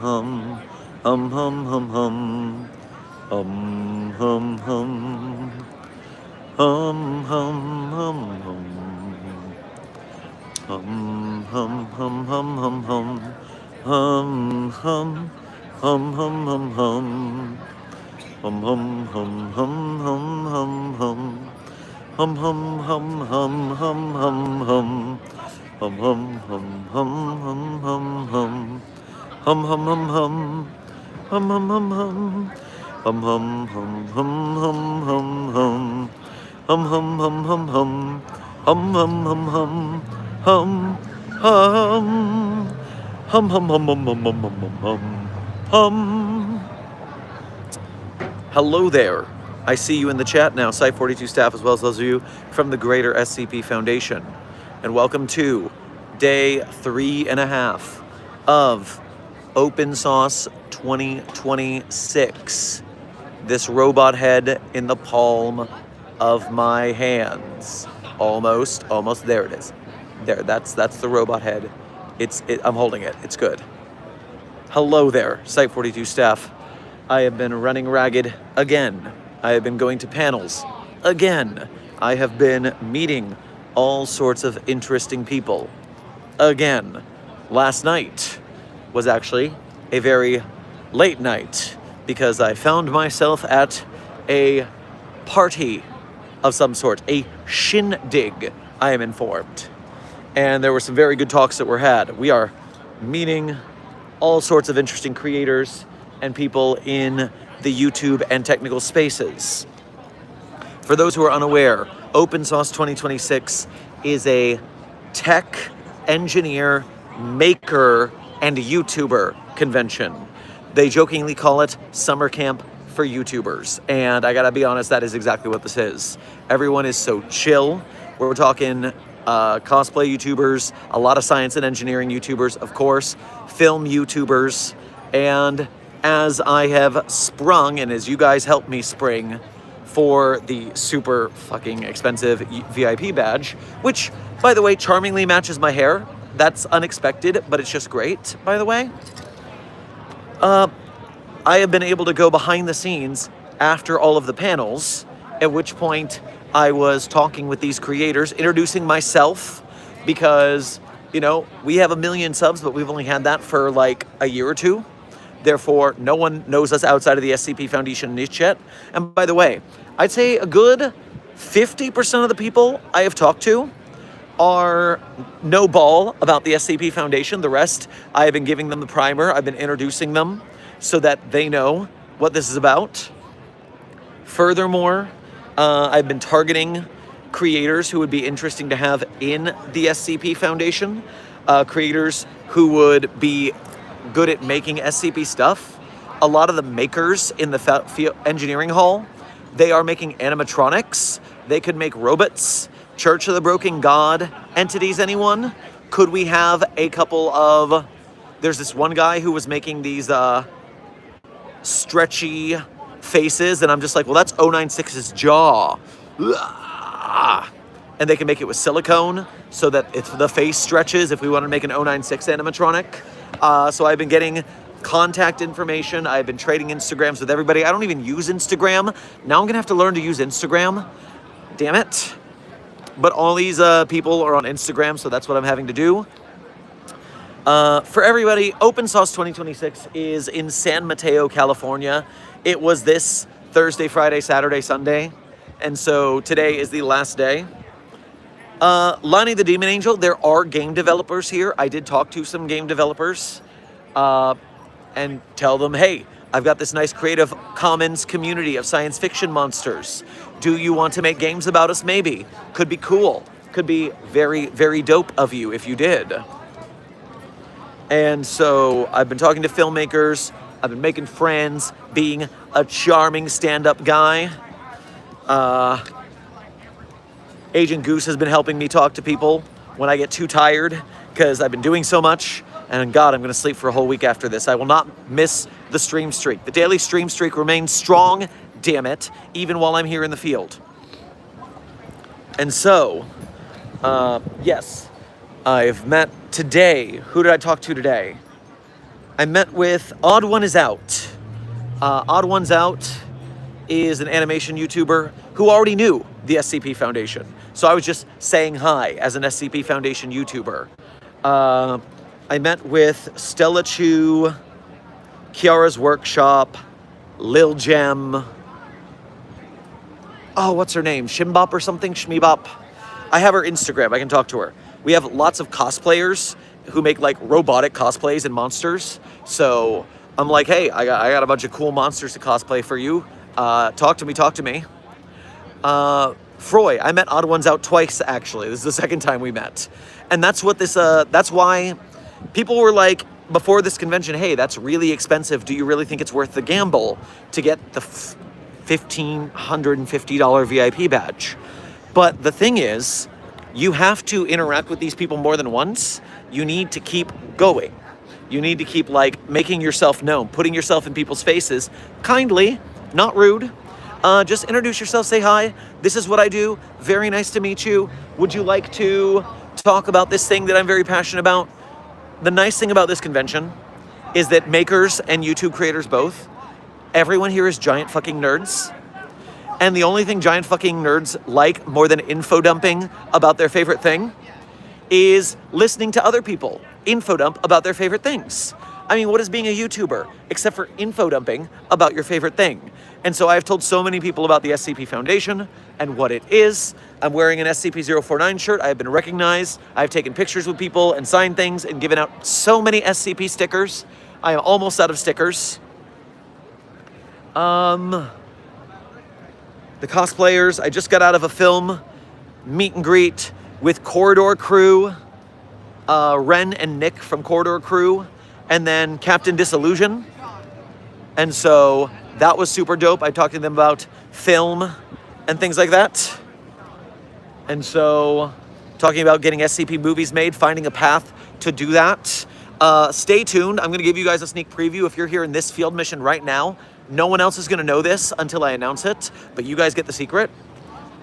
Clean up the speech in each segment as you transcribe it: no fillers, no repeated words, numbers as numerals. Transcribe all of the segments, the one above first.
hum, hum, hum, hum, hum, hum, hum, hum, hum, hum, hum, hum. Hum, hum, hum, hum, hum, hum. Hum, hum, hum, hum, hum, hum. Hum, hum, hum, hum, hum, hum, hum. Hum, hum, hum, hum, hum, hum, hum. Hum, hum, hum, hum, hum, hum, hum. Hum, hum, hum, hum. Hum, hum, hum, hum. Hum, hum, hum, hum, hum, hum, hum. Hum, hum, hum, hum, hum. Hum, hum, hum, hum. Hum, hum. Hum, hum, hum, hum, hum, hum, hum, hum, hum. Hello there. I see you in the chat now, Site 42 staff, as well as those of you from the Greater SCP Foundation. And welcome to day 3.5 of Open Sauce 2026. This robot head in the palm of my hands. Almost there it is. There, that's the robot head. I'm holding it. It's good. Hello there, Site 42 staff. I have been running ragged again. I have been going to panels again. I have been meeting all sorts of interesting people again. Last night was actually a very late night because I found myself at a party of some sort, a shindig, I am informed. And there were some very good talks that were had. We are meeting all sorts of interesting creators and people in the YouTube and technical spaces. For those who are unaware, Open Sauce 2026 is a tech, engineer, maker, and YouTuber convention. They jokingly call it summer camp for YouTubers. And I gotta be honest, that is exactly what this is. Everyone is so chill. We're talking cosplay YouTubers, a lot of science and engineering YouTubers, of course, film YouTubers, and as I have sprung, and as you guys helped me spring for the super fucking expensive VIP badge, which, by the way, charmingly matches my hair. That's unexpected, but it's just great, by the way. I have been able to go behind the scenes after all of the panels, at which point I was talking with these creators, introducing myself, because, you know, we have 1 million subs, but we've only had that for like a year or two. Therefore, no one knows us outside of the SCP Foundation niche yet. And by the way, I'd say a good 50% of the people I have talked to are no ball about the SCP Foundation. The rest, I have been giving them the primer. I've been introducing them so that they know what this is about. Furthermore, I've been targeting creators who would be interesting to have in the SCP Foundation. Creators who would be good at making SCP stuff. A lot of the makers in the engineering hall, they are making animatronics. They could make robots. Church of the Broken God entities, anyone? Could we have a couple of... There's this one guy who was making these stretchy faces, and I'm just like, well, that's 096's jaw. And they can make it with silicone so that if the face stretches, if we want to make an 096 animatronic. So I've been getting contact information. I've been trading Instagrams with everybody. I don't even use Instagram. Now I'm gonna have to learn to use Instagram. Damn it. But all these people are on Instagram, so that's what I'm having to do. For everybody, Open Sauce 2026 is in San Mateo, California. It was this Thursday, Friday, Saturday, Sunday. And so today is the last day. Lonnie the Demon Angel, there are game developers here. I did talk to some game developers and tell them, hey, I've got this nice Creative Commons community of science fiction monsters. Do you want to make games about us? Maybe. Could be cool. Could be very, very dope of you if you did. And so I've been talking to filmmakers. I've been making friends, being a charming stand-up guy. Agent Goose has been helping me talk to people when I get too tired because I've been doing so much. And God, I'm going to sleep for a whole week after this. I will not miss the stream streak. The daily stream streak remains strong, damn it, even while I'm here in the field. And so, yes, I've met today. Who did I talk to today? I met with Odd One Is Out. Odd One's Out is an animation YouTuber who already knew the SCP Foundation. So I was just saying hi as an SCP Foundation YouTuber. I met with Stella Chu, Kiara's Workshop, Lil Gem. Oh, what's her name? Shimbop or something? Shmeebop? I have her Instagram. I can talk to her. We have lots of cosplayers who make like robotic cosplays and monsters. So I'm like, hey, I got a bunch of cool monsters to cosplay for you. Talk to me. Froy, I met Odd Ones Out twice, actually. This is the second time we met. And that's what this, that's why people were like, before this convention, hey, that's really expensive. Do you really think it's worth the gamble to get the $1,550 VIP badge? But the thing is, you have to interact with these people more than once. You need to keep going. You need to keep like making yourself known, putting yourself in people's faces, kindly, not rude. Just introduce yourself, say hi. This is what I do. Very nice to meet you. Would you like to talk about this thing that I'm very passionate about? The nice thing about this convention is that makers and YouTube creators both, everyone here is giant fucking nerds. And the only thing giant fucking nerds like more than info dumping about their favorite thing is listening to other people info dump about their favorite things. I mean, what is being a YouTuber except for info dumping about your favorite thing? And so I've told so many people about the SCP Foundation and what it is. I'm wearing an SCP-049 shirt. I have been recognized. I've taken pictures with people and signed things and given out so many SCP stickers. I am almost out of stickers. The cosplayers, I just got out of a film meet and greet with Corridor Crew, Ren and Nick from Corridor Crew, and then Captain Disillusion. And so that was super dope. I talked to them about film and things like that. And so talking about getting SCP movies made, finding a path to do that. Stay tuned. I'm going to give you guys a sneak preview. If you're here in this field mission right now, no one else is going to know this until I announce it, but you guys get the secret.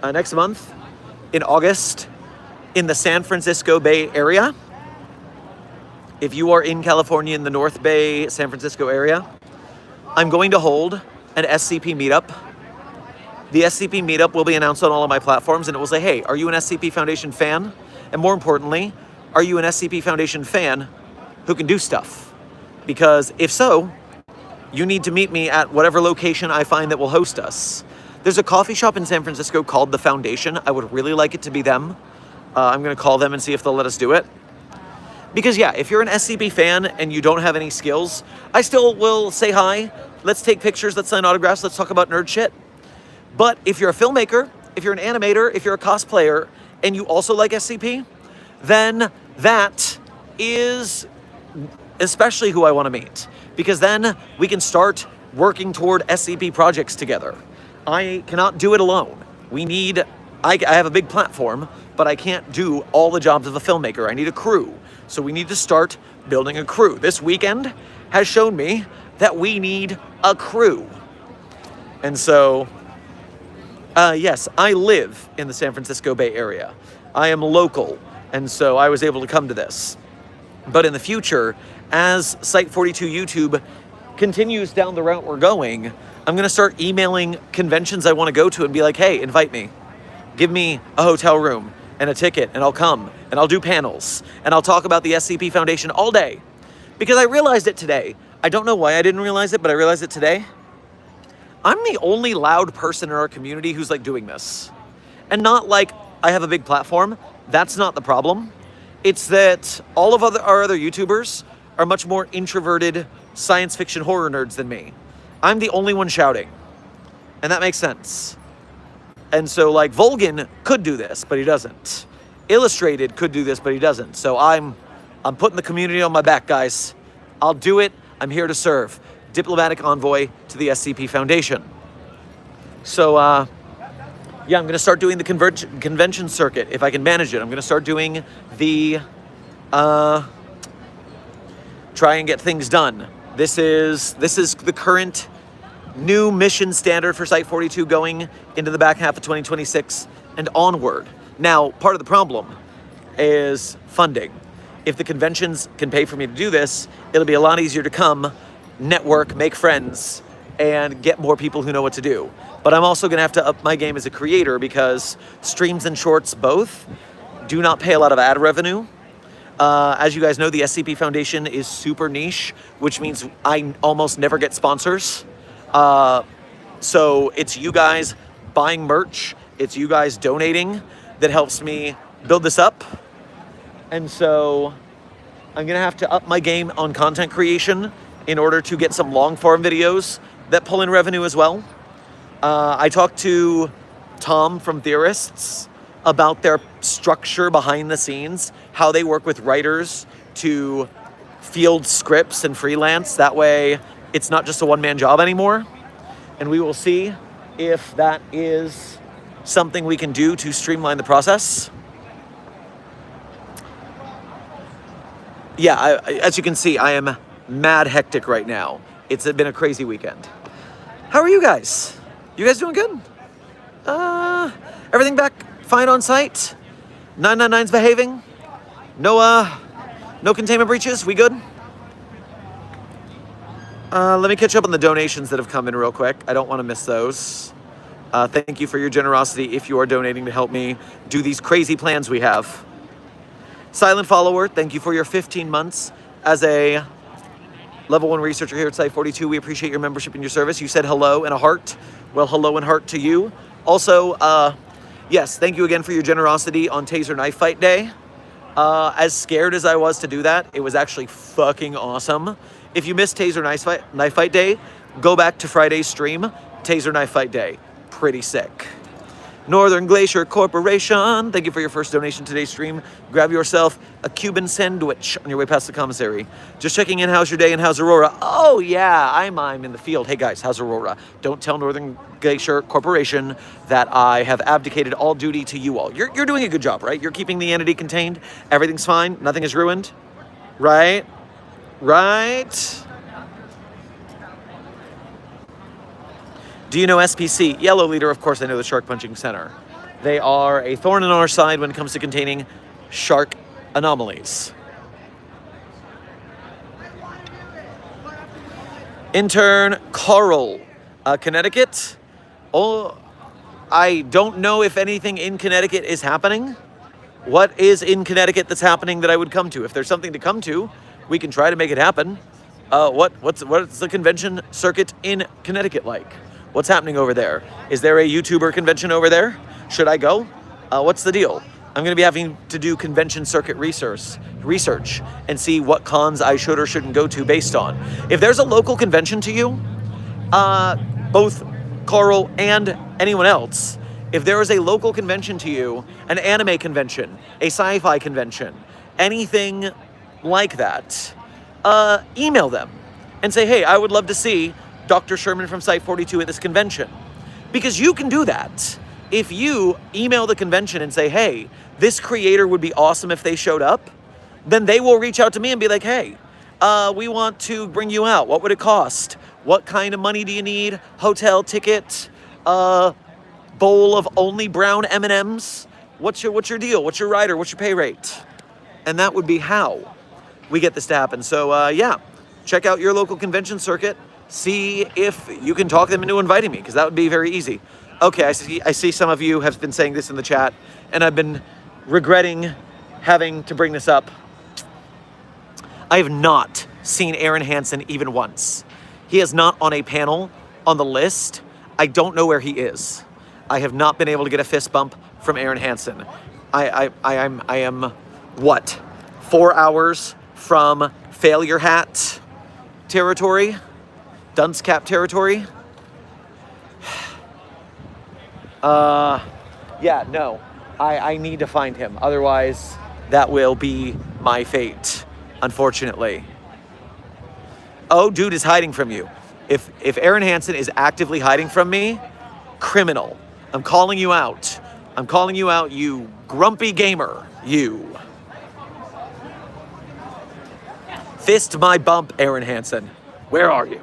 Next month, in August, in the San Francisco Bay Area. If you are in California in the North Bay, San Francisco area, I'm going to hold an SCP meetup. The SCP meetup will be announced on all of my platforms, and it will say, hey, are you an SCP Foundation fan? And more importantly, are you an SCP Foundation fan who can do stuff? Because if so, you need to meet me at whatever location I find that will host us. There's a coffee shop in San Francisco called The Foundation. I would really like it to be them. I'm going to call them and see if they'll let us do it. Because yeah, if you're an SCP fan and you don't have any skills, I still will say hi. Let's take pictures, let's sign autographs, let's talk about nerd shit. But if you're a filmmaker, if you're an animator, if you're a cosplayer, and you also like SCP, then that is especially who I want to meet. Because then we can start working toward SCP projects together. I cannot do it alone. I have a big platform, but I can't do all the jobs of a filmmaker. I need a crew. So we need to start building a crew. This weekend has shown me that we need a crew. And so, yes, I live in the San Francisco Bay Area. I am local, and so I was able to come to this. But in the future, as Site42 YouTube continues down the route we're going, I'm going to start emailing conventions I want to go to and be like, hey, invite me. Give me a hotel room and a ticket, and I'll come, and I'll do panels, and I'll talk about the SCP Foundation all day. Because I realized it today. I don't know why I didn't realize it, but I realized it today. I'm the only loud person in our community who's like doing this. And not like I have a big platform. That's not the problem. It's that all of our other YouTubers are much more introverted science fiction horror nerds than me. I'm the only one shouting. And that makes sense. And so like Volgan could do this, but he doesn't. Illustrated could do this, but he doesn't. So I'm putting the community on my back, guys. I'll do it. I'm here to serve. Diplomatic envoy to the SCP Foundation. So yeah, I'm going to start doing the convention circuit if I can manage it. I'm going to start doing the try and get things done. This is the current new mission standard for Site42 going into the back half of 2026 and onward. Now, part of the problem is funding. if the conventions can pay for me to do this, it'll be a lot easier to come, network, make friends, and get more people who know what to do. But I'm also gonna have to up my game as a creator because streams and shorts both do not pay a lot of ad revenue. As you guys know, the SCP Foundation is super niche, which means I almost never get sponsors. So it's you guys buying merch, it's you guys donating that helps me build this up. And so I'm gonna have to up my game on content creation in order to get some long form videos that pull in revenue as well. I talked to Tom from Theorists about their structure behind the scenes, how they work with writers to field scripts and freelance. That way it's not just a one-man job anymore. And we will see if that is something we can do to streamline the process. Yeah, as you can see, I am mad hectic right now. It's been a crazy weekend. How are you guys? You guys doing good? Everything back fine on site? 999's behaving? No containment breaches? We good? Let me catch up on the donations that have come in real quick. I don't want to miss those. Thank you for your generosity if you are donating to help me do these crazy plans we have. Silent Follower, thank you for your 15 months as a level 1 researcher here at Site 42. We appreciate your membership and your service. You said hello and a heart. Well, hello and heart to you. Also, yes, thank you again for your generosity on Taser Knife Fight Day. As scared as I was to do that, it was actually fucking awesome. If you missed Taser Knife Fight Day, go back to Friday's stream, Taser Knife Fight Day. Pretty sick. Northern Glacier Corporation, thank you for your first donation to today's stream. Grab yourself a Cuban sandwich on your way past the commissary. Just checking in, how's your day and how's Aurora? Oh yeah, I'm in the field. Hey guys, how's Aurora? Don't tell Northern Glacier Corporation that I have abdicated all duty to you all. You're doing a good job, right? You're keeping the entity contained. Everything's fine, nothing is ruined, right? Right? Do you know SPC? Yellow Leader, of course I know the Shark Punching Center. They are a thorn in our side when it comes to containing shark anomalies. Intern Carl, Connecticut. Oh, I don't know if anything in Connecticut is happening. What is in Connecticut that's happening that I would come to? If there's something to come to, we can try to make it happen. What's the convention circuit in Connecticut like? What's happening over there? Is there a YouTuber convention over there? Should I go? What's the deal? I'm going to be having to do convention circuit research and see what cons I should or shouldn't go to based on. If there's a local convention to you, both Carl and anyone else, if there is a local convention to you, an anime convention, a sci-fi convention, anything like that, email them and say, hey, I would love to see Dr. Sherman from Site 42 at this convention. Because you can do that. If you email the convention and say, hey, this creator would be awesome if they showed up, then they will reach out to me and be like, hey, we want to bring you out. What would it cost? What kind of money do you need? Hotel ticket? Bowl of only brown M&Ms? What's your deal? What's your rider? What's your pay rate? And that would be how we get this to happen. So yeah, check out your local convention circuit. See if you can talk them into inviting me, because that would be very easy. Okay, I see some of you have been saying this in the chat, and I've been regretting having to bring this up. I have not seen Aaron Hansen even once. He is not on a panel on the list. I don't know where he is. I have not been able to get a fist bump from Aaron Hansen. I am what, 4 hours from failure hat territory? Dunce cap territory? Yeah, no. I need to find him. Otherwise, that will be my fate, unfortunately. Oh, dude is hiding from you. If Aaron Hansen is actively hiding from me, criminal. I'm calling you out. I'm calling you out, you grumpy gamer. You. Fist my bump, Aaron Hansen. Where are you?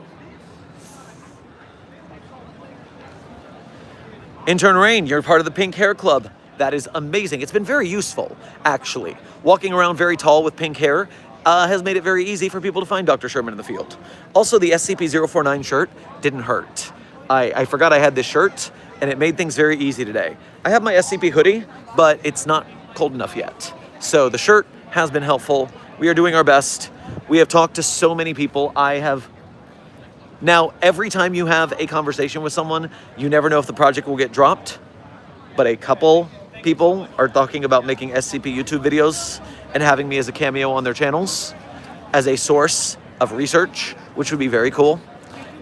Intern Rain, you're part of the Pink Hair Club. That is amazing. It's been very useful, actually. Walking around very tall with pink hair has made it very easy for people to find Dr. Sherman in the field. Also, the SCP-049 shirt didn't hurt. I forgot I had this shirt, and it made things very easy today. I have my SCP hoodie, but it's not cold enough yet. So the shirt has been helpful. We are doing our best. We have talked to so many people. Now, every time you have a conversation with someone, you never know if the project will get dropped, but a couple people are talking about making SCP YouTube videos and having me as a cameo on their channels as a source of research, which would be very cool.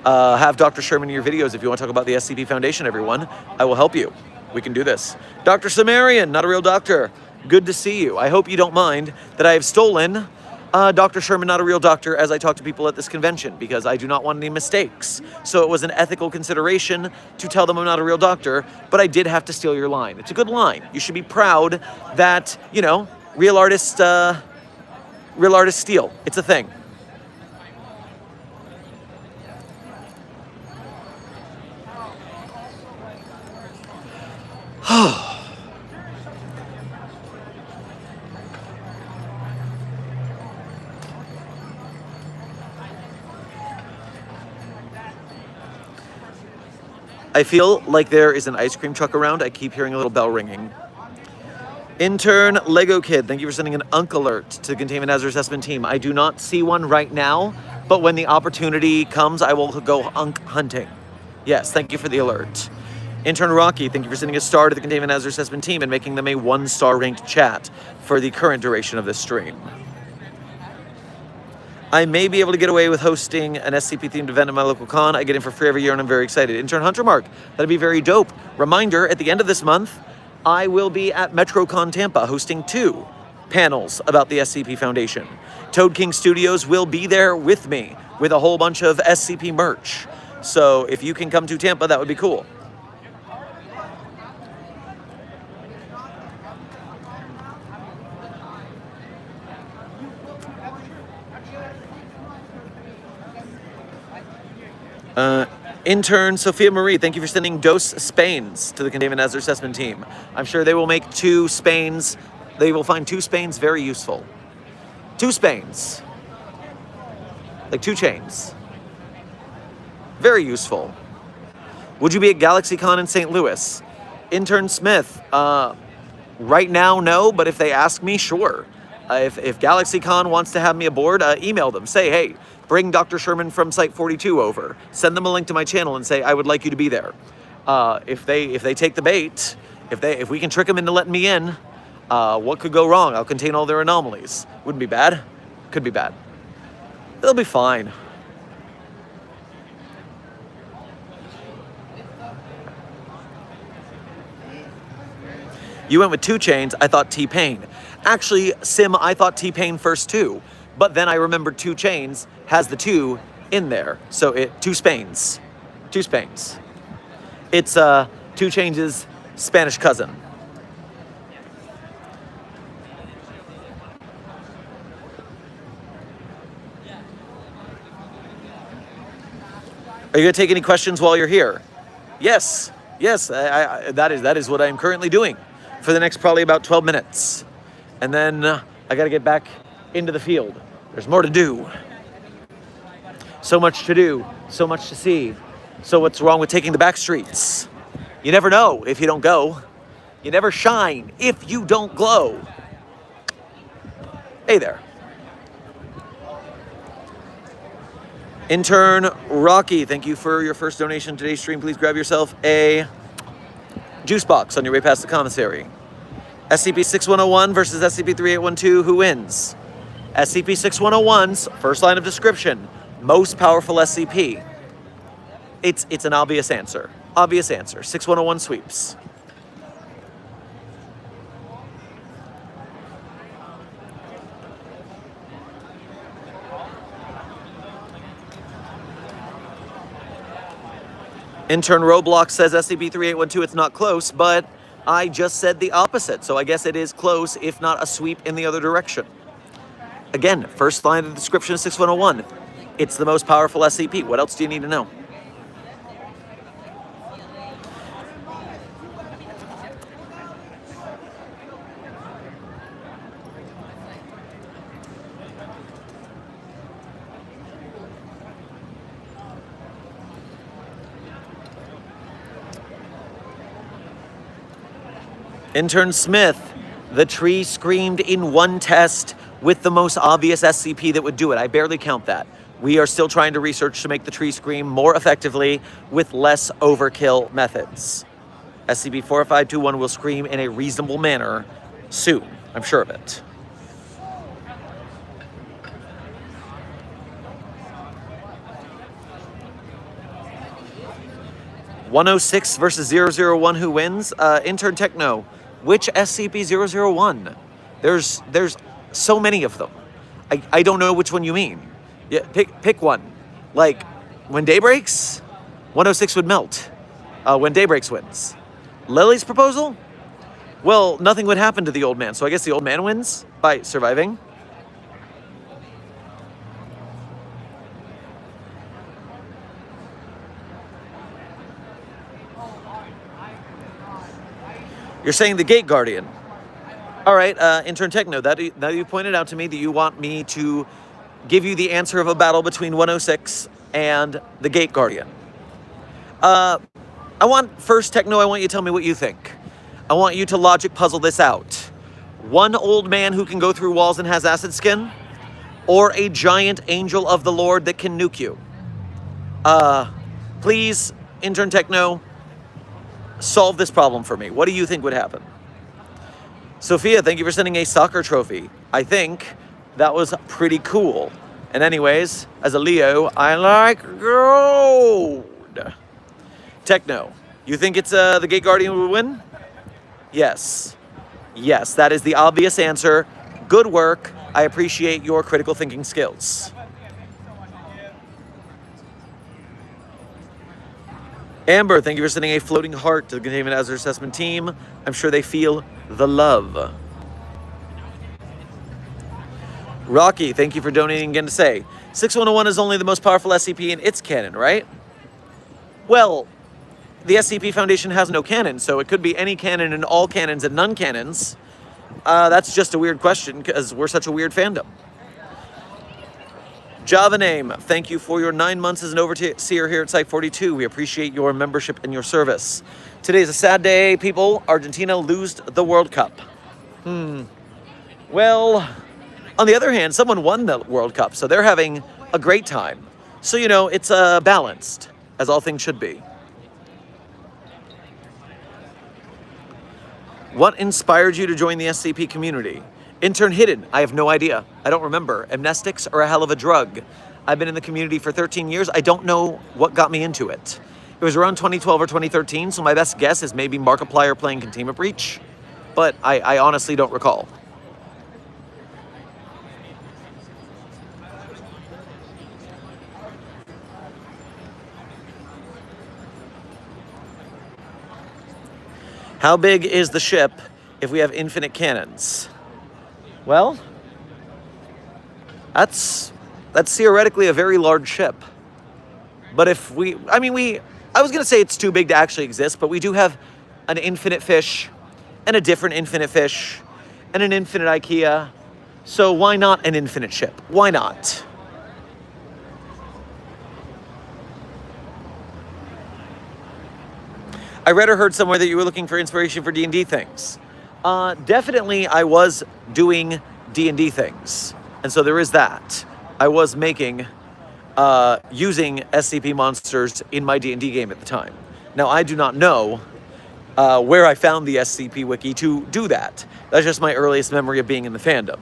Have Dr. Sherman in your videos if you want to talk about the SCP Foundation, everyone. I will help you. We can do this. Dr. Sumerian, not a real doctor. Good to see you. I hope you don't mind that I have stolen Dr. Sherman, not a real doctor, as I talk to people at this convention, because I do not want any mistakes. So it was an ethical consideration to tell them I'm not a real doctor, but I did have to steal your line. It's a good line. You should be proud that, you know, real artists steal. It's a thing. I feel like there is an ice cream truck around. I keep hearing a little bell ringing. Intern Lego Kid, thank you for sending an UNC alert to the Containment Hazard Assessment team. I do not see one right now, but when the opportunity comes, I will go UNC hunting. Yes, thank you for the alert. Intern Rocky, thank you for sending a star to the Containment Hazard Assessment team and making them a 1-star ranked chat for the current duration of this stream. I may be able to get away with hosting an SCP-themed event at my local con. I get in for free every year, and I'm very excited. Intern Hunter Mark, that'd be very dope. Reminder, at the end of this month, I will be at MetroCon Tampa hosting 2 panels about the SCP Foundation. Toad King Studios will be there with me with a whole bunch of SCP merch. So if you can come to Tampa, that would be cool. Intern Sophia Marie, thank you for sending Dos Spains to the Containment Hazard Assessment team. I'm sure they will make 2 Spains. They will find 2 Spains very useful. 2 Spains. Like 2 chains. Very useful. Would you be at GalaxyCon in St. Louis? Intern Smith, right now, no, but if they ask me, sure. If GalaxyCon wants to have me aboard, email them. Say, hey, bring Dr. Sherman from Site 42 over. Send them a link to my channel and say, I would like you to be there. If they take the bait, if we can trick them into letting me in, what could go wrong? I'll contain all their anomalies. Wouldn't be bad. Could be bad. They'll be fine. You went with 2 chains. I thought T-Pain. Actually, Sim, I thought T-Pain first too. But then I remembered 2 chains has the 2 in there. So 2 Spains. 2 Spains. It's 2 Chains' Spanish cousin. Are you going to take any questions while you're here? Yes. Yes, that is what I am currently doing for the next probably about 12 minutes. And then I got to get back into the field. There's more to do. So much to do, so much to see. So what's wrong with taking the back streets? You never know if you don't go. You never shine if you don't glow. Hey there. Intern Rocky, thank you for your first donation today's stream. Please grab yourself a juice box on your way past the commissary. SCP-6101 versus SCP-3812, who wins? SCP-6101's first line of description, most powerful SCP. It's an obvious answer. Obvious answer. 6101 sweeps. Intern Roblox says SCP-3812, it's not close, but I just said the opposite, so I guess it is close, if not a sweep in the other direction. Again, first line of the description of 6101. It's the most powerful SCP. What else do you need to know? Intern Smith, the tree screamed in one test with the most obvious SCP that would do it. I barely count that. We are still trying to research to make the tree scream more effectively with less overkill methods. SCP-40521 will scream in a reasonable manner soon. I'm sure of it. (106) versus 001, who wins? Intern Techno, which SCP-001? There's so many of them. I don't know which one you mean. Yeah, pick one. Like, when day breaks, 106 would melt. When day breaks wins. Lily's proposal? Well, nothing would happen to the old man, so I guess the old man wins by surviving. You're saying the Gate Guardian. All right, Intern Techno, now you pointed out to me that you want me to give you the answer of a battle between 106 and the Gate Guardian. I want you to tell me what you think. I want you to logic puzzle this out. One old man who can go through walls and has acid skin, or a giant angel of the Lord that can nuke you. Please, Intern Techno, solve this problem for me. What do you think would happen? Sophia, thank you for sending a soccer trophy. I think that was pretty cool. And anyways, as a Leo, I like gold. Techno, you think it's the Gate Guardian would win? Yes. Yes, that is the obvious answer. Good work. I appreciate your critical thinking skills. Amber, thank you for sending a floating heart to the Containment Hazard Assessment team. I'm sure they feel the love. Rocky, thank you for donating again to say, 6101 is only the most powerful SCP in its canon, right? Well, the SCP Foundation has no canon, so it could be any canon and all canons and none canons. That's just a weird question because we're such a weird fandom. Java name, thank you for your 9 months as an overseer here at Site 42. We appreciate your membership and your service. Today's a sad day, people. Argentina lost the World Cup. Well, on the other hand, someone won the World Cup, so they're having a great time. So, you know, it's balanced, as all things should be. What inspired you to join the SCP community? Intern Hidden, I have no idea. I don't remember. Amnestics are a hell of a drug. I've been in the community for 13 years. I don't know what got me into it. It was around 2012 or 2013, so my best guess is maybe Markiplier playing Containment Breach, but I honestly don't recall. How big is the ship if we have infinite cannons? Well, that's theoretically a very large ship. But if I was gonna say it's too big to actually exist, but we do have an infinite fish and a different infinite fish and an infinite IKEA. So why not an infinite ship? Why not? I read or heard somewhere that you were looking for inspiration for D&D things. Definitely I was doing D&D things. And so there is that. I was making, using SCP monsters in my D&D game at the time. Now I do not know where I found the SCP wiki to do that. That's just my earliest memory of being in the fandom.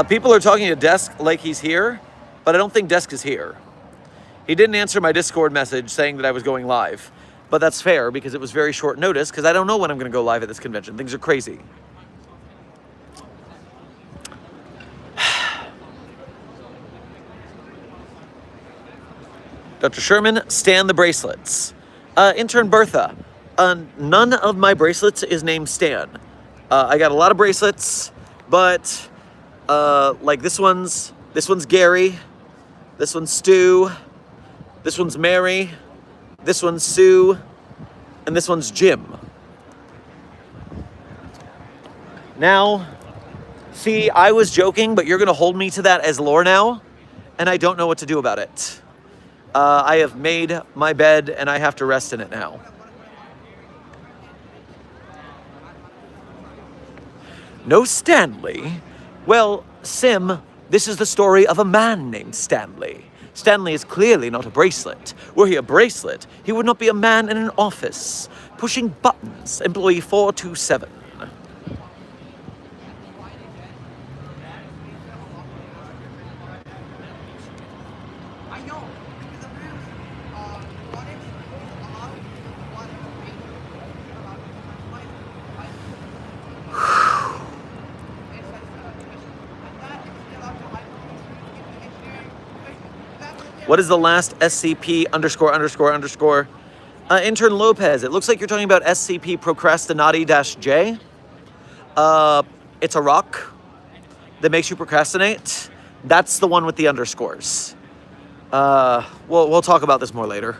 People are talking to Desk like he's here, but I don't think Desk is here. He didn't answer my Discord message saying that I was going live, but that's fair because it was very short notice because I don't know when I'm going to go live at this convention. Things are crazy. Dr. Sherman, Stan the bracelets. Intern Bertha, none of my bracelets is named Stan. I got a lot of bracelets, but like this one's Gary, this one's Stu, this one's Mary, this one's Sue, and this one's Jim. Now, see, I was joking, but you're gonna hold me to that as lore now, and I don't know what to do about it. I have made my bed and I have to rest in it now. No Stanley? Well, Sim, this is the story of a man named Stanley. Stanley is clearly not a bracelet. Were he a bracelet, he would not be a man in an office, pushing buttons, employee 427. What is the last SCP ____? Intern Lopez, it looks like you're talking about SCP Procrastinati-J. It's a rock that makes you procrastinate. That's the one with the underscores. We'll talk about this more later.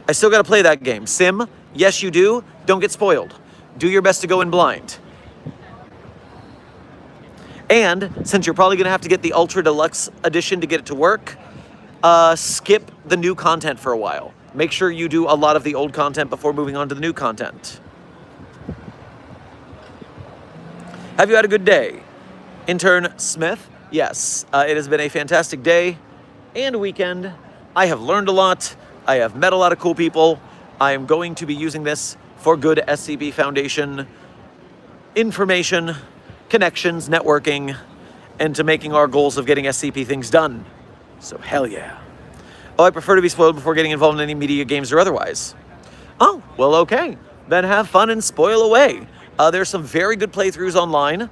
I still gotta play that game. Sim, yes you do. Don't get spoiled. Do your best to go in blind. And since you're probably gonna have to get the Ultra Deluxe edition to get it to work, skip the new content for a while. Make sure you do a lot of the old content before moving on to the new content. Have you had a good day? Intern Smith, yes. It has been a fantastic day and weekend. I have learned a lot. I have met a lot of cool people. I am going to be using this for good SCP Foundation information, connections, networking, and to making our goals of getting SCP things done. So hell yeah. Oh, I prefer to be spoiled before getting involved in any media games or otherwise. Oh, well, okay. Then have fun and spoil away. There's some very good playthroughs online.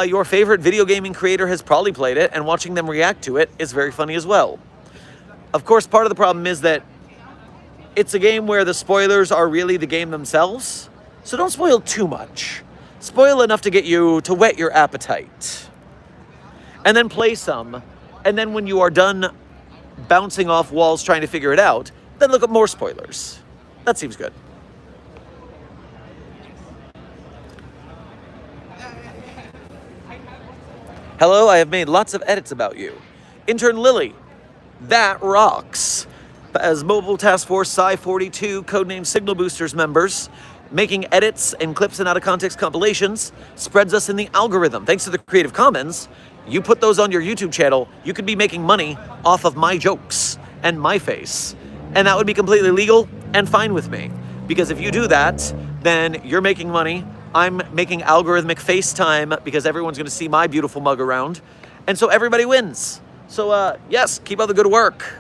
Your favorite video gaming creator has probably played it, and watching them react to it is very funny as well. Of course, part of the problem is that it's a game where the spoilers are really the game themselves, so don't spoil too much. Spoil enough to get you to whet your appetite. And then play some. And then when you are done bouncing off walls trying to figure it out, then look at more spoilers. That seems good. Hello, I have made lots of edits about you. Intern Lily, that rocks. As Mobile Task Force Psi-42 codename Signal Boosters members, making edits and clips and out-of-context compilations spreads us in the algorithm. Thanks to the Creative Commons, you put those on your YouTube channel, you could be making money off of my jokes and my face. And that would be completely legal and fine with me. Because if you do that, then you're making money, I'm making algorithmic FaceTime because everyone's gonna see my beautiful mug around. And so everybody wins. So yes, keep up the good work.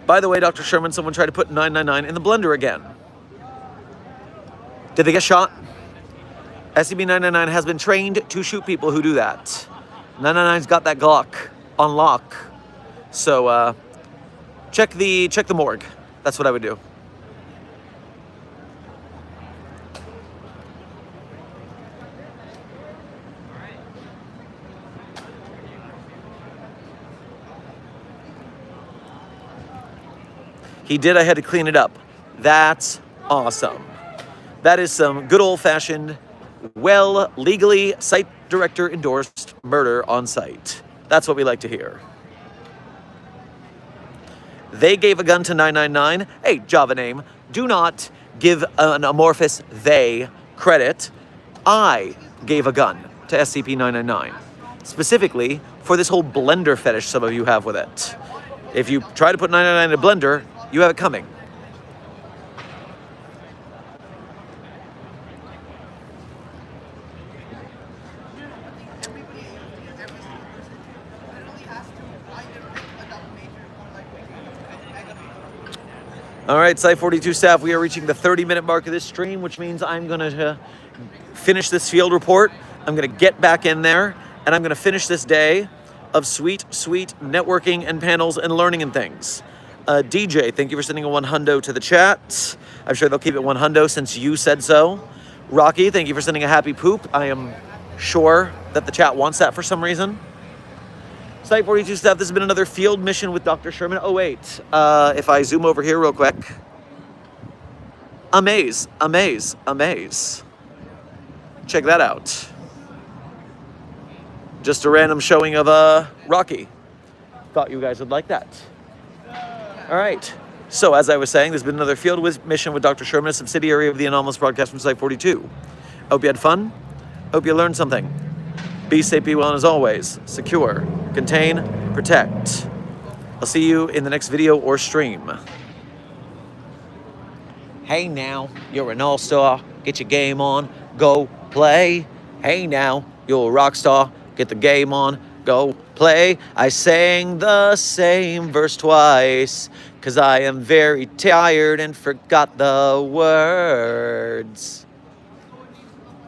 By the way, Dr. Sherman, someone tried to put 999 in the blender again. Did they get shot? SCP-999 has been trained to shoot people who do that. 999's got that Glock on lock. So check the morgue. That's what I would do. He did, I had to clean it up. That's awesome. That is some good old-fashioned, well, legally site director endorsed murder on site. That's what we like to hear. They gave a gun to 999. Hey, Java name, do not give an amorphous they credit. I gave a gun to SCP-999, specifically for this whole blender fetish some of you have with it. If you try to put 999 in a blender, you have it coming. All right, Site42 staff, we are reaching the 30-minute mark of this stream, which means I'm going to finish this field report. I'm going to get back in there, and I'm going to finish this day of sweet, sweet networking and panels and learning and things. DJ, thank you for sending a 100 to the chat. I'm sure they'll keep it 100 since you said so. Rocky, thank you for sending a happy poop. I am sure that the chat wants that for some reason. Site42 staff, this has been another field mission with Dr. Sherman. Oh, wait. If I zoom over here real quick. Amaze, amaze, amaze. Check that out. Just a random showing of Rocky. Thought you guys would like that. All right. So as I was saying, there's been another field mission with Dr. Sherman, a subsidiary of the Anomalous broadcast from Site 42. Hope you had fun. Hope you learned something. Be safe, be well, and as always, secure, contain, protect. I'll see you in the next video or stream. Hey now, you're an all-star. Get your game on. Go play. Hey now, you're a rock star. Get the game on. Go play. I sang the same verse twice, 'cause I am very tired and forgot the words.